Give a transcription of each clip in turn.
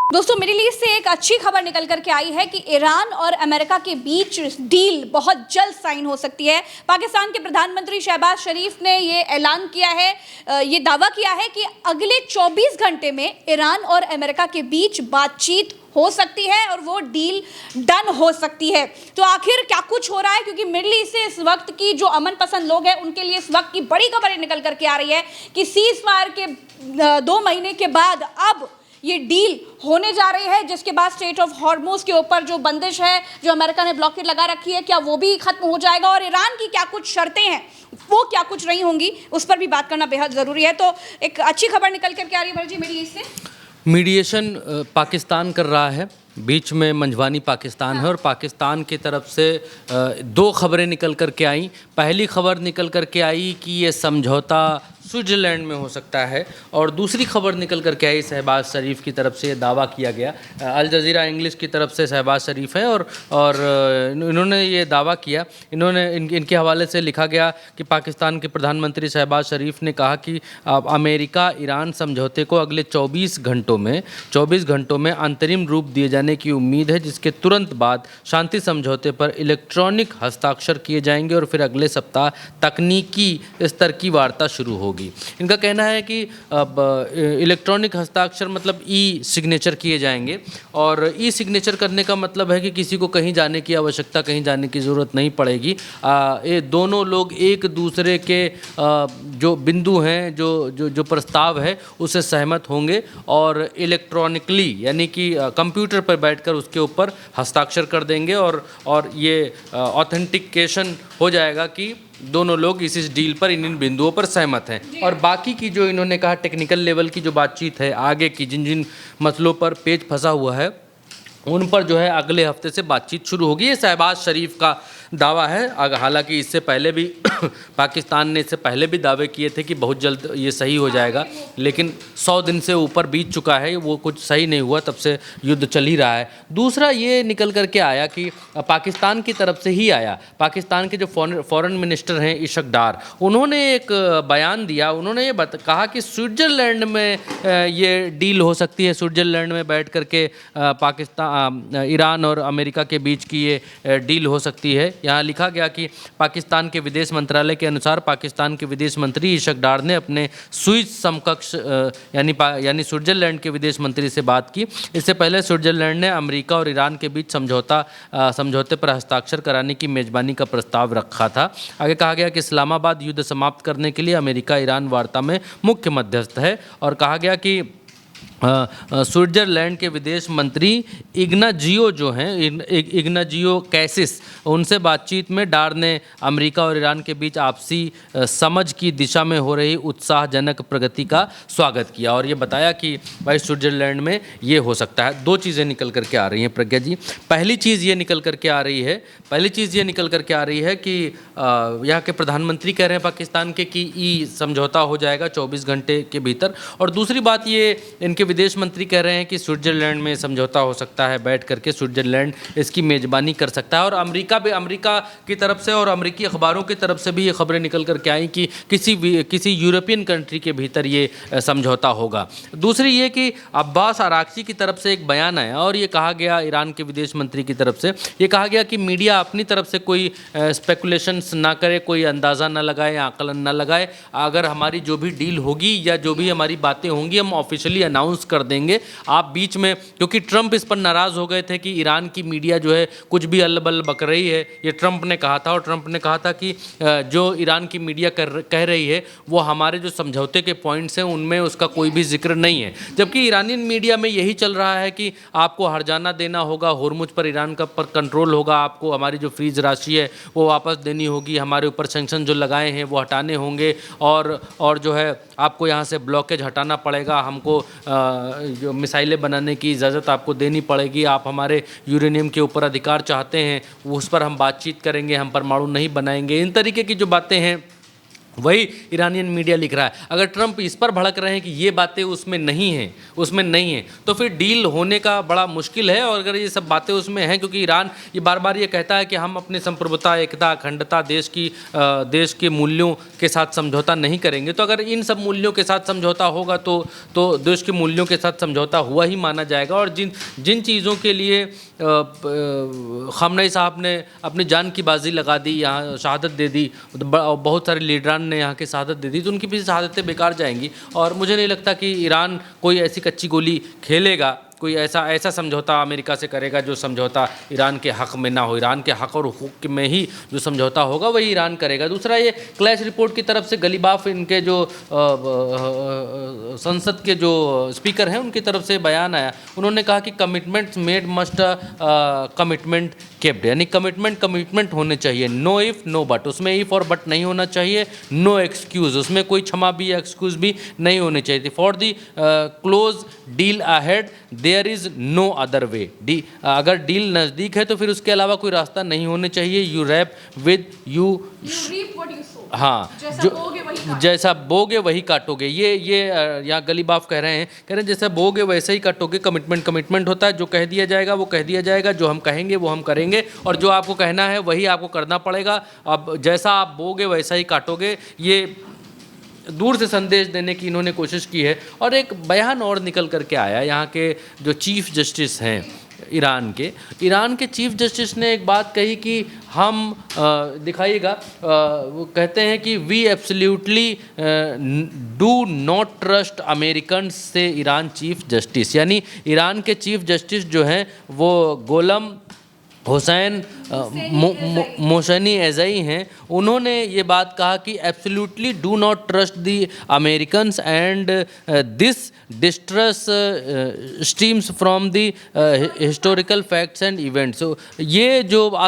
दोस्तों, middle east से एक अच्छी खबर निकल कर के आई है कि ईरान और अमेरिका के बीच डील बहुत जल्द साइन हो सकती है। पाकिस्तान के प्रधानमंत्री शहबाज शरीफ ने ये ऐलान किया है, ये दावा किया है कि अगले 24 घंटे में ईरान और अमेरिका के बीच बातचीत हो सकती है और वो डील डन हो सकती है। तो आखिर क्या कुछ हो रहा है, क्योंकि मिडिल ईस्ट से इस वक्त की जो अमन पसंद लोग हैं उनके लिए इस वक्त की बड़ी खबरें निकल करके आ रही है कि सीज फायर के 2 महीने के बाद अब ये डील होने जा रही है, जिसके बाद स्ट्रेट ऑफ हॉर्मुज के ऊपर जो बंदिश है, जो अमेरिका ने ब्लॉकेड लगा रखी है, क्या वो भी खत्म हो जाएगा और ईरान की क्या कुछ शर्तें हैं वो क्या कुछ रही होंगी, उस पर भी बात करना बेहद ज़रूरी है। तो एक अच्छी खबर निकल करके आ रही है भर जी मिडिल ईस्ट से। मीडिएशन पाकिस्तान कर रहा है, बीच में मंजवानी पाकिस्तान है और पाकिस्तान की तरफ से 2 खबरें निकल कर के आई। पहली खबर निकल कर के आई कि ये समझौता स्विट्ज़रलैंड में हो सकता है और दूसरी खबर निकल कर के आई शहबाज शरीफ की तरफ से ये दावा किया गया। अल जज़ीरा इंग्लिश की तरफ से शहबाज शरीफ है और इन्होंने ये दावा किया, इनके हवाले से लिखा गया कि पाकिस्तान के प्रधानमंत्री शहबाज शरीफ ने कहा कि अमेरिका ईरान समझौते को अगले 24 घंटों में अंतरिम रूप दिए जाने की उम्मीद है, जिसके तुरंत बाद शांति समझौते पर इलेक्ट्रॉनिक हस्ताक्षर किए जाएंगे और फिर अगले सप्ताह तकनीकी स्तर की वार्ता शुरू होगी। इनका कहना है कि अब इलेक्ट्रॉनिक हस्ताक्षर मतलब ई सिग्नेचर किए जाएंगे और ई सिग्नेचर करने का मतलब है कि किसी को कहीं जाने की आवश्यकता, कहीं जाने की ज़रूरत नहीं पड़ेगी। ये दोनों लोग एक दूसरे के जो बिंदु हैं, जो प्रस्ताव है उससे सहमत होंगे और इलेक्ट्रॉनिकली यानी कि कंप्यूटर पर बैठकर उसके ऊपर हस्ताक्षर कर देंगे और ये ऑथेंटिकेशन हो जाएगा कि दोनों लोग इस डील पर इन बिंदुओं पर सहमत हैं। और बाकी की जो इन्होंने कहा टेक्निकल लेवल की जो बातचीत है, आगे की जिन मसलों पर पेच फंसा हुआ है उन पर जो है अगले हफ्ते से बातचीत शुरू होगी। ये शहबाज शरीफ का दावा है। हालांकि इससे पहले भी पाकिस्तान ने इससे पहले भी दावे किए थे कि बहुत जल्द ये सही हो जाएगा, लेकिन 100 दिन से ऊपर बीत चुका है, वो कुछ सही नहीं हुआ, तब से युद्ध चल ही रहा है। दूसरा ये निकल करके आया कि पाकिस्तान की तरफ से ही आया, पाकिस्तान के जो फॉरेन मिनिस्टर हैं इशक डार, उन्होंने एक बयान दिया। उन्होंने ये कहा कि स्विट्ज़रलैंड में ये डील हो सकती है, स्विट्ज़रलैंड में बैठ करके ईरान और अमेरिका के बीच की ये डील हो सकती है। यहाँ लिखा गया कि पाकिस्तान के विदेश मंत्रालय के अनुसार पाकिस्तान के विदेश मंत्री इशक डार ने अपने स्विस समकक्ष यानी स्विट्ज़रलैंड के विदेश मंत्री से बात की। इससे पहले स्विट्ज़रलैंड ने अमेरिका और ईरान के बीच समझौते पर हस्ताक्षर कराने की मेज़बानी का प्रस्ताव रखा था। आगे कहा गया कि इस्लामाबाद युद्ध समाप्त करने के लिए अमेरिका ईरान वार्ता में मुख्य मध्यस्थ है और कहा गया कि स्विट्ज़रलैंड के विदेश मंत्री इग्नाजियो जो हैं इग्नाजियो कैसिस, उनसे बातचीत में डार ने अमेरिका और ईरान के बीच आपसी समझ की दिशा में हो रही उत्साहजनक प्रगति का स्वागत किया और ये बताया कि भाई स्विट्ज़रलैंड में ये हो सकता है। 2 चीज़ें निकल करके आ रही हैं प्रज्ञा जी। पहली चीज़ ये निकल करके आ रही है कि यहाँ के प्रधानमंत्री कह रहे हैं पाकिस्तान के कि ई समझौता हो जाएगा 24 घंटे के भीतर, और दूसरी बात ये इनके विदेश मंत्री कह रहे हैं कि स्विट्ज़रलैंड में समझौता हो सकता है, बैठ करके स्विट्ज़रलैंड इसकी मेज़बानी कर सकता है। और अमेरिका की तरफ से और अमेरिकी अखबारों की तरफ से भी ये खबरें निकल करके आई कि किसी यूरोपियन कंट्री के भीतर ये समझौता होगा। दूसरी ये कि अब्बास अराक्ची की तरफ से एक बयान आया और ये कहा गया, ईरान के विदेश मंत्री की तरफ से ये कहा गया कि मीडिया अपनी तरफ से कोई स्पेकुलेशंस ना करे, कोई अंदाज़ा ना लगाए, आकलन ना लगाए। अगर हमारी जो भी डील होगी या जो भी हमारी बातें होंगी हम ऑफिशियली अनाउंस कर देंगे। आप बीच में, क्योंकि ट्रंप इस पर नाराज़ हो गए थे कि ईरान की मीडिया जो है कुछ भी अल्लबल बक रही है, ये ट्रंप ने कहा था। और ट्रंप ने कहा था कि जो ईरान की मीडिया कह रही है वो हमारे जो समझौते के पॉइंट्स हैं उनमें उसका कोई भी जिक्र नहीं है, जबकि ईरानी मीडिया में यही चल रहा है कि आपको हर्जाना देना होगा, होर्मुज पर ईरान का पर कंट्रोल होगा, आपको हमारी जो फ्रीज राशि है वो वापस देनी होगी, हमारे ऊपर सैंक्शन जो लगाए हैं वो हटाने होंगे और जो है आपको यहाँ से ब्लॉकेज हटाना पड़ेगा, हमको जो मिसाइलें बनाने की इजाज़त आपको देनी पड़ेगी, आप हमारे यूरेनियम के ऊपर अधिकार चाहते हैं उस पर हम बातचीत करेंगे, हम परमाणु नहीं बनाएंगे। इन तरीके की जो बातें हैं वही ईरानियन मीडिया लिख रहा है। अगर ट्रंप इस पर भड़क रहे हैं कि ये बातें उसमें नहीं हैं, तो फिर डील होने का बड़ा मुश्किल है। और अगर ये सब बातें उसमें हैं, क्योंकि ईरान ये बार बार ये कहता है कि हम अपनी संप्रभुता, एकता, अखंडता, देश के मूल्यों के साथ समझौता नहीं करेंगे, तो अगर इन सब मूल्यों के साथ समझौता होगा तो देश के मूल्यों के साथ समझौता हुआ ही माना जाएगा। और जिन चीज़ों के लिए ख़ामनेई साहब ने अपनी जान की बाजी लगा दी, यहाँ शहादत दे दी, बहुत सारे लीडरान ने यहाँ की शहादत दे दी, तो उनकी भी शहादतें बेकार जाएंगी। और मुझे नहीं लगता कि ईरान कोई ऐसी कच्ची गोली खेलेगा, कोई ऐसा समझौता अमेरिका से करेगा जो समझौता ईरान के हक़ में ना हो। ईरान के हक़ और हुकूक में ही जो समझौता होगा वही ईरान करेगा। दूसरा, ये क्लैश रिपोर्ट की तरफ से गलीबाफ, इनके जो संसद के जो स्पीकर हैं उनकी तरफ से बयान आया। उन्होंने कहा कि commitments made must commitment capped, यानी कमिटमेंट होने चाहिए। नो इफ़ नो बट, उसमें इफ़ और बट नहीं होना चाहिए। नो एक्सक्यूज़, उसमें कोई क्षमा भी या एक्सक्यूज़ भी नहीं होने चाहिए। For the close deal ahead there is no other way. अगर डील नज़दीक है तो फिर उसके अलावा कोई रास्ता नहीं होने चाहिए। यू रैप विद यू, हाँ, जैसा बोगे वही काटोगे। ये यहाँ गलीबाफ कह रहे हैं जैसा बोगे वैसे ही काटोगे। कमिटमेंट होता है, जो कह दिया जाएगा वो कह दिया जाएगा, जो हम कहेंगे वो हम करेंगे, और जो आपको कहना है वही आपको करना पड़ेगा। अब जैसा आप बोगे वैसा ही काटोगे, ये दूर से संदेश देने की इन्होंने कोशिश की है। और एक बयान और निकल करके आया, यहाँ के जो चीफ जस्टिस हैं ईरान के चीफ जस्टिस ने एक बात कही कि हम दिखाइएगा, वो कहते हैं कि we absolutely do not trust American से ईरान चीफ जस्टिस, यानी ईरान के चीफ जस्टिस जो हैं वो गोलम हुसैन मोशनी एज़ई हैं। उन्होंने ये बात कहा कि absolutely do not trust the Americans and this distrust streams from the historical facts and events. ये जो क्या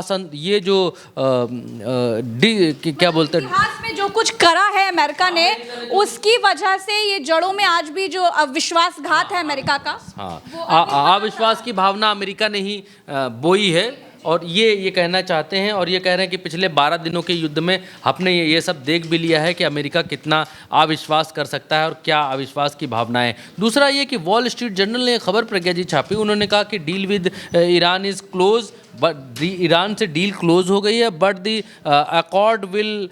बोलते हैं, इतिहास में जो कुछ करा है अमेरिका ने, उसकी वजह से ये जड़ों में आज भी जो अविश्वासघात है अमेरिका का, हाँ, अविश्वास की भावना अमेरिका ने ही बोई है। और ये कहना चाहते हैं, और ये कह रहे हैं कि पिछले 12 दिनों के युद्ध में आपने ये सब देख भी लिया है कि अमेरिका कितना अविश्वास कर सकता है और क्या अविश्वास की भावनाएं। दूसरा ये कि वॉल स्ट्रीट जर्नल ने खबर प्रज्ञा जी छापी, उन्होंने कहा कि deal with Iran is close, but Iran से डील क्लोज हो गई है, बट दी अकॉर्ड विल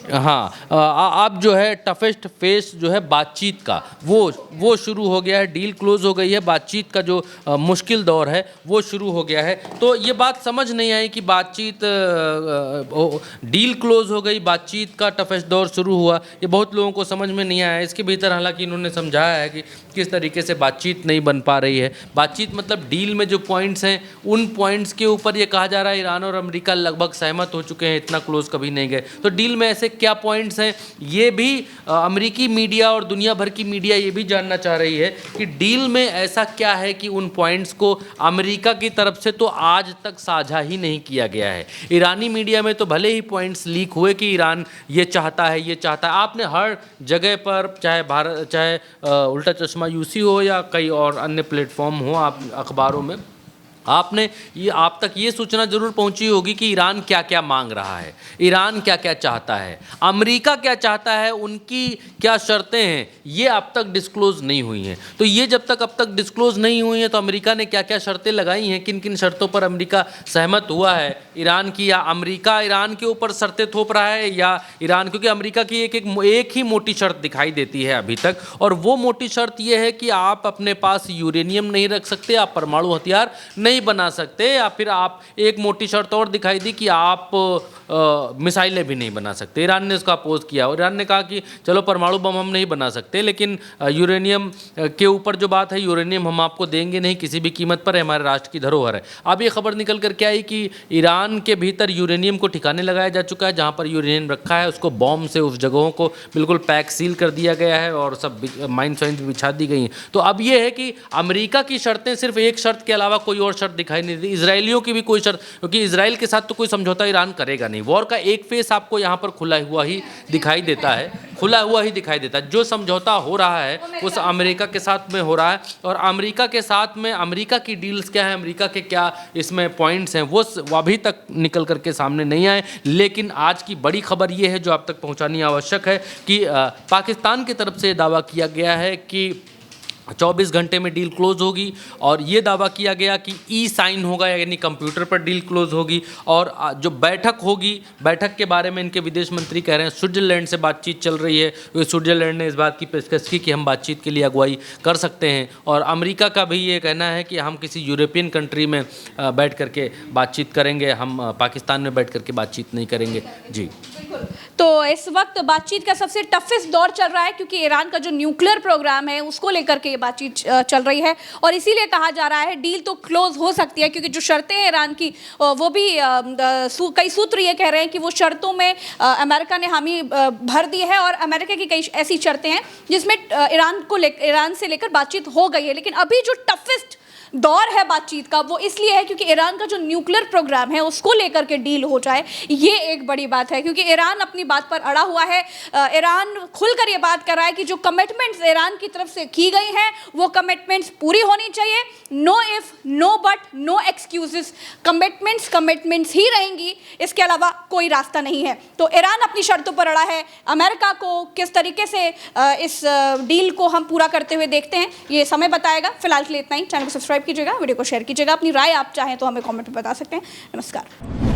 हाँ, अब जो है टफेस्ट फेस जो है बातचीत का वो शुरू हो गया है। डील क्लोज हो गई है, बातचीत का जो मुश्किल दौर है वो शुरू हो गया है। तो ये बात समझ नहीं आई कि बातचीत डील क्लोज हो गई, बातचीत का टफेस्ट दौर शुरू हुआ, ये बहुत लोगों को समझ में नहीं आया। इसके भीतर हालांकि इन्होंने समझाया है कि किस तरीके से बातचीत नहीं बन पा रही है। बातचीत मतलब डील में जो पॉइंट्स हैं उन पॉइंट्स के ऊपर ये कहा जा रहा है ईरान और अमेरिका लगभग सहमत हो चुके हैं, इतना क्लोज कभी नहीं गए। तो डील में ऐसे क्या पॉइंट्स हैं, ये भी अमेरिकी मीडिया और दुनिया भर की मीडिया ये भी जानना चाह रही है कि डील में ऐसा क्या है कि उन पॉइंट्स को अमेरिका की तरफ से तो आज तक साझा ही नहीं किया गया है। ईरानी मीडिया में तो भले ही पॉइंट्स लीक हुए कि ईरान ये चाहता है। आपने हर जगह पर, चाहे उल्टा चश्मा यूसी हो या कई और अन्य प्लेटफॉर्म हो, आप अखबारों में आपने आप तक ये सूचना जरूर पहुंची होगी कि ईरान क्या क्या मांग रहा है, ईरान क्या क्या चाहता है, अमेरिका क्या चाहता है, उनकी क्या शर्तें हैं, ये अब तक डिस्क्लोज नहीं हुई हैं। तो ये जब तक अब तक डिस्क्लोज नहीं हुई हैं तो अमेरिका ने क्या क्या शर्तें लगाई हैं, किन किन शर्तों पर अमेरिका सहमत हुआ है ईरान की, या अमेरिका ईरान के ऊपर शर्तें थोप रहा है, या ईरान, क्योंकि अमेरिका की एक ही मोटी शर्त दिखाई देती है अभी तक, और वो मोटी शर्त ये है कि आप अपने पास यूरेनियम नहीं रख सकते, आप परमाणु हथियार नहीं बना सकते, या फिर आप एक मोटी शर्त और दिखाई दी कि आप मिसाइलें भी नहीं बना सकते। ईरान ने उसका अपोज किया और ईरान ने कहा कि चलो परमाणु बम हम नहीं बना सकते, लेकिन यूरेनियम के ऊपर जो बात है, यूरेनियम हम आपको देंगे नहीं किसी भी कीमत पर, हमारे राष्ट्र की धरोहर है। अब ये खबर निकल कर क्या आई कि ईरान के भीतर यूरेनियम को ठिकाने लगाया जा चुका है, जहाँ पर यूरेनियम रखा है उसको बॉम्ब से उस जगहों को बिल्कुल पैक सील कर दिया गया है और सब माइंस वाइंस बिछा दी गई हैं। तो अब ये है कि अमेरिका की शर्तें सिर्फ एक शर्त के अलावा कोई और शर्त दिखाई नहीं देती, इजरायलियों की भी कोई शर्त, क्योंकि इजराइल के साथ तो कोई समझौता ईरान करेगा नहीं। वॉर का एक फेस आपको यहाँ पर खुला हुआ ही दिखाई देता है, खुला हुआ ही दिखाई देता है। जो समझौता हो रहा है उस अमेरिका के साथ में हो रहा है, और अमेरिका के साथ में अमेरिका की डील्स क्या है, अमेरिका के क्या इसमें पॉइंट्स हैं, वो अभी तक निकल करके सामने नहीं आए। लेकिन आज की बड़ी खबर ये है जो आप तक पहुँचानी आवश्यक है कि पाकिस्तान की तरफ से दावा किया गया है कि 24 घंटे में डील क्लोज होगी, और ये दावा किया गया कि ई साइन होगा, यानी कंप्यूटर पर डील क्लोज होगी। और जो बैठक होगी, बैठक के बारे में इनके विदेश मंत्री कह रहे हैं स्विट्जरलैंड से बातचीत चल रही है, स्विट्जरलैंड ने इस बात की पेशकश की कि हम बातचीत के लिए अगुवाई कर सकते हैं। और अमेरिका का भी ये कहना है कि हम किसी यूरोपियन कंट्री में बैठ करके बातचीत करेंगे, हम पाकिस्तान में बैठ करके बातचीत नहीं करेंगे। जी, तो इस वक्त बातचीत का सबसे टफेस्ट दौर चल रहा है, क्योंकि ईरान का जो न्यूक्लियर प्रोग्राम है उसको लेकर के ये बातचीत चल रही है, और इसीलिए कहा जा रहा है डील तो क्लोज हो सकती है, क्योंकि जो शर्तें हैं ईरान की वो भी कई सूत्र ये कह रहे हैं कि वो शर्तों में अमेरिका ने हामी भर दी है, और अमेरिका की कई ऐसी शर्तें हैं जिसमें ईरान से लेकर बातचीत हो गई है। लेकिन अभी जो टफेस्ट दौर है बातचीत का वो इसलिए है क्योंकि ईरान का जो न्यूक्लियर प्रोग्राम है उसको लेकर के डील हो जाए, ये एक बड़ी बात है, क्योंकि ईरान अपनी बात पर अड़ा हुआ है। ईरान खुलकर ये बात कर रहा है कि जो कमिटमेंट्स ईरान की तरफ से की गई हैं वो कमिटमेंट्स पूरी होनी चाहिए। No if, no but, no excuses, commitments ही रहेंगी, इसके अलावा कोई रास्ता नहीं है। तो ईरान अपनी शर्तों पर अड़ा है, अमेरिका को किस तरीके से इस डील को हम पूरा करते हुए देखते हैं ये समय बताएगा। फिलहाल के लिए इतना ही। चैनल को सब्सक्राइब कीजिएगा, वीडियो को शेयर कीजिएगा, अपनी राय आप चाहें तो हमें कमेंट में बता सकते हैं। नमस्कार।